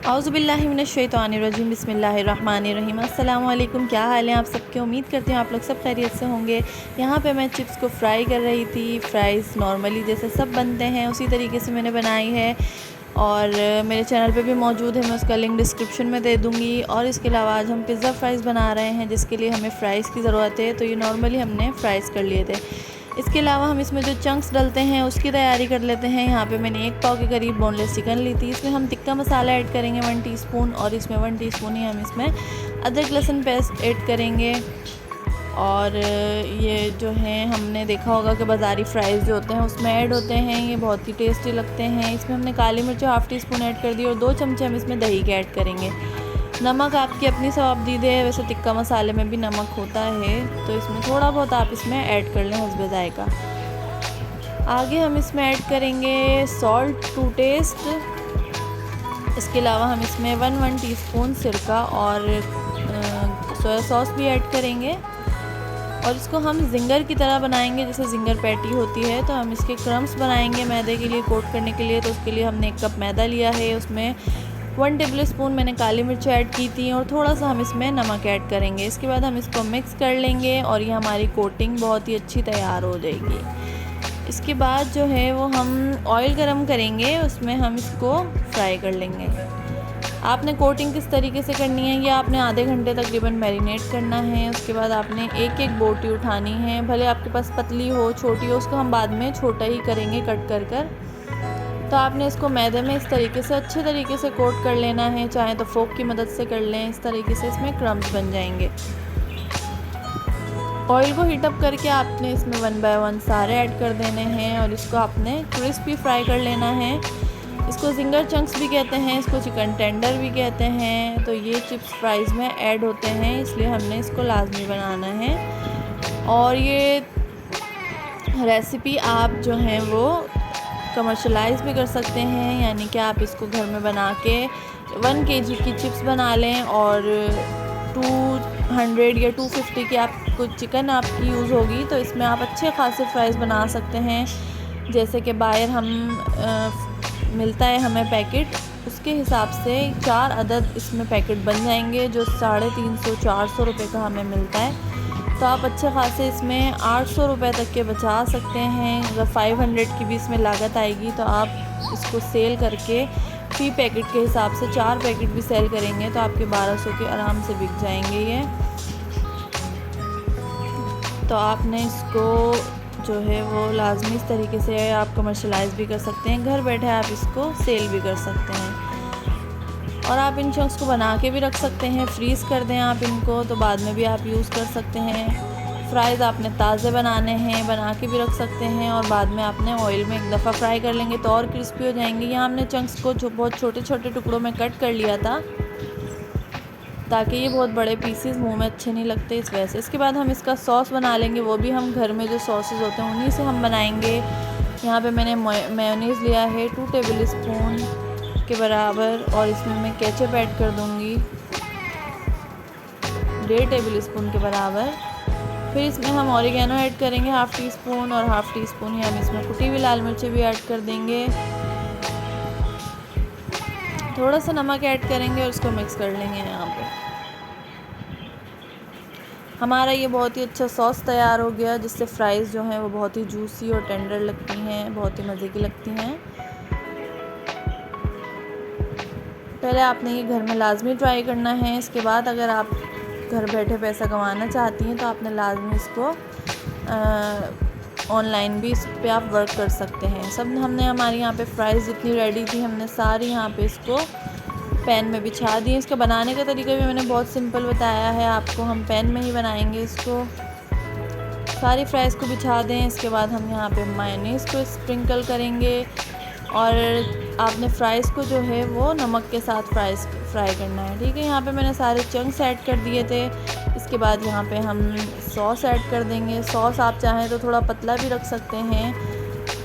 औज़ुबिल्लाहिमिनश्शैतानिर्रजीम बिस्मिल्लाहिर्रहमानिर्रहीम। अस्सलाम वालेकुम। क्या हाल है आप सबके? उम्मीद करती हूँ आप लोग सब खैरियत से होंगे। यहाँ पे मैं चिप्स को फ्राई कर रही थी। फ्राइज़ नॉर्मली जैसे सब बनते हैं उसी तरीके से मैंने बनाई है और मेरे चैनल पे भी मौजूद है, मैं उसका लिंक डिस्क्रिप्शन में दे दूँगी। और इसके अलावा आज हम पिज़्ज़ा फ्राइज़ बना रहे हैं जिसके लिए हमें फ़्राइज़ की ज़रूरत है, तो ये नॉर्मली हमने फ़्राइज़ कर लिए थे। इसके अलावा हम इसमें जो चंक्स डलते हैं उसकी तैयारी कर लेते हैं। यहाँ पे मैंने 1 पाव के करीब बोनलेस चिकन ली थी। इसमें हम टिक्का मसाला ऐड करेंगे 1 टीस्पून और इसमें 1 टीस्पून ही हम इसमें अदरक लहसुन पेस्ट ऐड करेंगे। और ये जो है हमने देखा होगा कि बाज़ारी फ़्राइज़ जो होते हैं उसमें ऐड होते हैं, ये बहुत ही टेस्टी लगते हैं। इसमें हमने काली मिर्च हाफ़ टी स्पून ऐड कर दी और 2 चमचे हम इसमें दही के ऐड करेंगे। नमक आपकी अपनी स्वाबदीद है, वैसे टिक्का मसाले में भी नमक होता है तो इसमें थोड़ा बहुत आप इसमें ऐड कर लें हस्बे ज़ायक़ा। आगे हम इसमें ऐड करेंगे सॉल्ट टू टेस्ट। इसके अलावा हम इसमें 1 टीस्पून सिरका और सोया सॉस भी ऐड करेंगे और इसको हम ज़िंगर की तरह बनाएंगे, जैसे ज़िंगर पैटी होती है। तो हम इसके क्रम्स बनाएंगे मैदे के लिए कोट करने के लिए। तो उसके लिए हमने 1 कप मैदा लिया है, उसमें 1 टेबल स्पून मैंने काली मिर्च ऐड की थी और थोड़ा सा हम इसमें नमक ऐड करेंगे। इसके बाद हम इसको मिक्स कर लेंगे और ये हमारी कोटिंग बहुत ही अच्छी तैयार हो जाएगी। इसके बाद जो है वो हम ऑयल गरम करेंगे, उसमें हम इसको फ्राई कर लेंगे। आपने कोटिंग किस तरीके से करनी है, ये आपने आधे घंटे तकरीबन मैरिनेट करना है। उसके बाद आपने एक एक बोटी उठानी है, भले आपके पास पतली हो छोटी हो, उसको हम बाद में छोटा ही करेंगे कट कर कर। तो आपने इसको मैदे में इस तरीके से अच्छे तरीके से कोट कर लेना है, चाहे तो फोक की मदद से कर लें। इस तरीके से इसमें क्रम्स बन जाएंगे। ऑयल को हीट अप करके आपने इसमें 1 बाय 1 सारे ऐड कर देने हैं और इसको आपने क्रिस्पी फ्राई कर लेना है। इसको ज़िंगर चंक्स भी कहते हैं, इसको चिकन टेंडर भी कहते हैं। तो ये चिप्स फ्राइज़ में ऐड होते हैं, इसलिए हमने इसको लाजमी बनाना है। और ये रेसिपी आप जो हैं वो कमर्शलाइज़ भी कर सकते हैं, यानी कि आप इसको घर में बना के 1 केजी की चिप्स बना लें और 200 या 250 की आपको चिकन आपकी यूज़ होगी तो इसमें आप अच्छे खासे फ्राइज़ बना सकते हैं। जैसे कि बाहर हम मिलता है हमें पैकेट, उसके हिसाब से 4 अदद इसमें पैकेट बन जाएंगे जो 350-400 रुपये का हमें मिलता है। तो आप अच्छे खासे इसमें 800 रुपये तक के बचा सकते हैं। अगर 500 की भी इसमें लागत आएगी तो आप इसको सेल करके फी पैकेट के हिसाब से 4 पैकेट भी सेल करेंगे तो आपके 1200 के आराम से बिक जाएंगे ये। तो आपने इसको जो है वो लाजमी इस तरीके से आप कमर्शलाइज़ भी कर सकते हैं, घर बैठे आप इसको सेल भी कर सकते हैं। और आप इन चंक्स को बना के भी रख सकते हैं, फ्रीज़ कर दें आप इनको तो बाद में भी आप यूज़ कर सकते हैं। फ़्राइज़ आपने ताज़े बनाने हैं, बना के भी रख सकते हैं और बाद में आपने ऑयल में एक दफ़ा फ्राई कर लेंगे तो और क्रिस्पी हो जाएंगे। यहाँ हमने चंक्स को बहुत छोटे छोटे टुकड़ों में कट कर लिया था ताकि ये बहुत बड़े पीसेस मुंह में अच्छे नहीं लगते इस वजह से। इसके बाद हम इसका सॉस बना लेंगे, वो भी हम घर में जो सॉसेस होते हैं उन्हीं से हम बनाएंगे। यहाँ पे मैंने मेयोनीज़ लिया है 2 टेबल स्पून के बराबर और इसमें मैं केचप ऐड कर दूँगी 1.5 टेबल स्पून के बराबर। फिर इसमें हम ऑरिगेनो ऐड करेंगे हाफ़ टी स्पून और हाफ़ टी स्पून ही हम इसमें कुटी हुई लाल मिर्ची भी ऐड कर देंगे। थोड़ा सा नमक ऐड करेंगे और इसको मिक्स कर लेंगे। यहाँ पे हमारा ये बहुत ही अच्छा सॉस तैयार हो गया जिससे फ़्राइज़ जो हैं वो बहुत ही जूसी और टेंडर लगती हैं, बहुत ही मज़े की लगती हैं। पहले आपने ये घर में लाजमी ट्राई करना है। इसके बाद अगर आप घर बैठे पैसा कमाना चाहती हैं तो आपने लाजमी इसको ऑनलाइन भी इस पे आप वर्क कर सकते हैं। सब हमने हमारी यहाँ पे फ़्राइज़ जितनी रेडी थी हमने सारी यहाँ पे इसको पैन में बिछा दी। इसका बनाने का तरीका भी मैंने बहुत सिंपल बताया है आपको, हम पैन में ही बनाएंगे इसको। सारी फ्राइज़ को बिछा दें। इसके बाद हम यहाँ पे मायोनीज़ को स्प्रिंकल करेंगे और आपने फ़्राइज़ को जो है वो नमक के साथ फ्राई करना है, ठीक है। यहाँ पे मैंने सारे चंक्स ऐड कर दिए थे। इसके बाद यहाँ पे हम सॉस ऐड कर देंगे। सॉस आप चाहें तो थोड़ा पतला भी रख सकते हैं,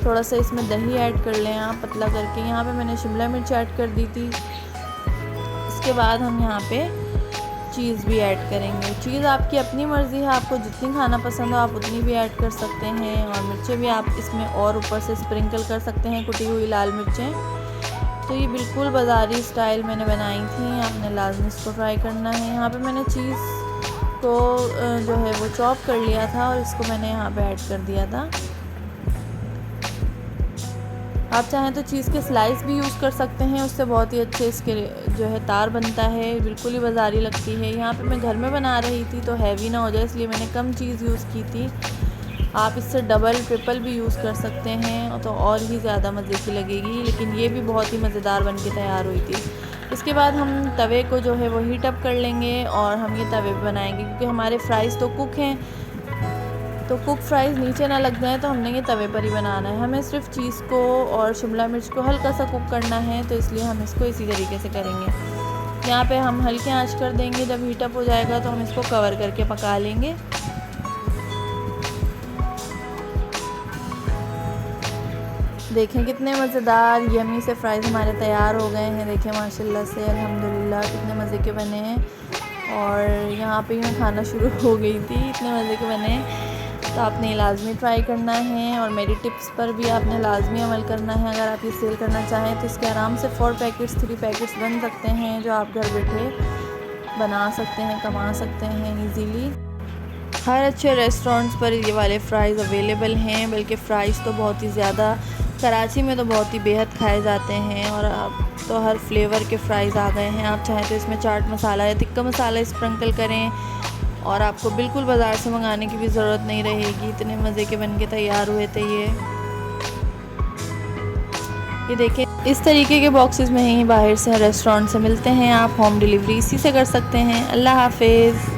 थोड़ा सा इसमें दही ऐड कर लें आप पतला करके। यहाँ पे मैंने शिमला मिर्च ऐड कर दी थी। इसके बाद हम यहाँ पे चीज़ भी ऐड करेंगे। चीज़ आपकी अपनी मर्ज़ी है, आपको जितनी खाना पसंद हो आप उतनी भी ऐड कर सकते हैं और मिर्चें भी आप इसमें और ऊपर से स्प्रिंकल कर सकते हैं, कुटी हुई लाल मिर्चें। तो ये बिल्कुल बाज़ारी स्टाइल मैंने बनाई थी, आपने लाजमी इसको ट्राई करना है। यहाँ पे मैंने चीज़ को जो है वो चॉप कर लिया था और इसको मैंने यहाँ पे ऐड कर दिया था। आप चाहें तो चीज़ के स्लाइस भी यूज़ कर सकते हैं, उससे बहुत ही अच्छे इसके जो है तार बनता है, बिल्कुल ही बाज़ारी लगती है। यहाँ पे मैं घर में बना रही थी तो हैवी ना हो जाए इसलिए मैंने कम चीज़ यूज़ की थी। आप इससे डबल ट्रिपल भी यूज़ कर सकते हैं तो और ही ज़्यादा मज़े की लगेगी, लेकिन ये भी बहुत ही मज़ेदार बन के तैयार हुई थी। इसके बाद हम तवे को जो है वो हीट अप कर लेंगे और हम ये तवे पे बनाएंगे, क्योंकि हमारे फ्राइज़ तो कुक हैं, तो कुक फ्राइज़ नीचे ना लग जाए तो हमने ये तवे पर ही बनाना है। हमें सिर्फ चीज़ को और शिमला मिर्च को हल्का सा कुक करना है, तो इसलिए हम इसको इसी तरीके से करेंगे। यहाँ पे हम हल्की आंच कर देंगे, जब हीट अप हो जाएगा तो हम इसको कवर करके पका लेंगे। देखें कितने मज़ेदार यमी से फ़्राइज़ हमारे तैयार हो गए हैं। देखें माशाल्लाह से अल्हम्दुलिल्लाह कितने मज़े के बने हैं। और यहाँ पे मैं खाना शुरू हो गई थी, इतने मज़े के बने हैं। तो आपने लाजमी ट्राई करना है और मेरी टिप्स पर भी आपने लाजमी अमल करना है। अगर आप ये सेल करना चाहें तो इसके आराम से 4 पैकेट्स 3 पैकेट्स बन सकते हैं, जो आप घर बैठे बना सकते हैं, कमा सकते हैं ईज़िली। हर अच्छे रेस्टोरेंट्स पर ये वाले फ़्राइज़ अवेलेबल हैं, बल्कि फ़्राइज़ तो बहुत ही ज़्यादा कराची में तो बहुत ही बेहद खाए जाते हैं। और अब तो हर फ्लेवर के फ़्राइज़ आ गए हैं। आप चाहें तो इसमें चाट मसाला या तिक्का मसाला स्प्रिंकल करें और आपको बिल्कुल बाज़ार से मंगाने की भी ज़रूरत नहीं रहेगी। इतने मज़े के बन के तैयार हुए थे ये देखें, इस तरीके के बॉक्सेस में ही बाहर से रेस्टोरेंट से मिलते हैं। आप होम डिलीवरी इसी से कर सकते हैं। अल्लाह हाफिज़।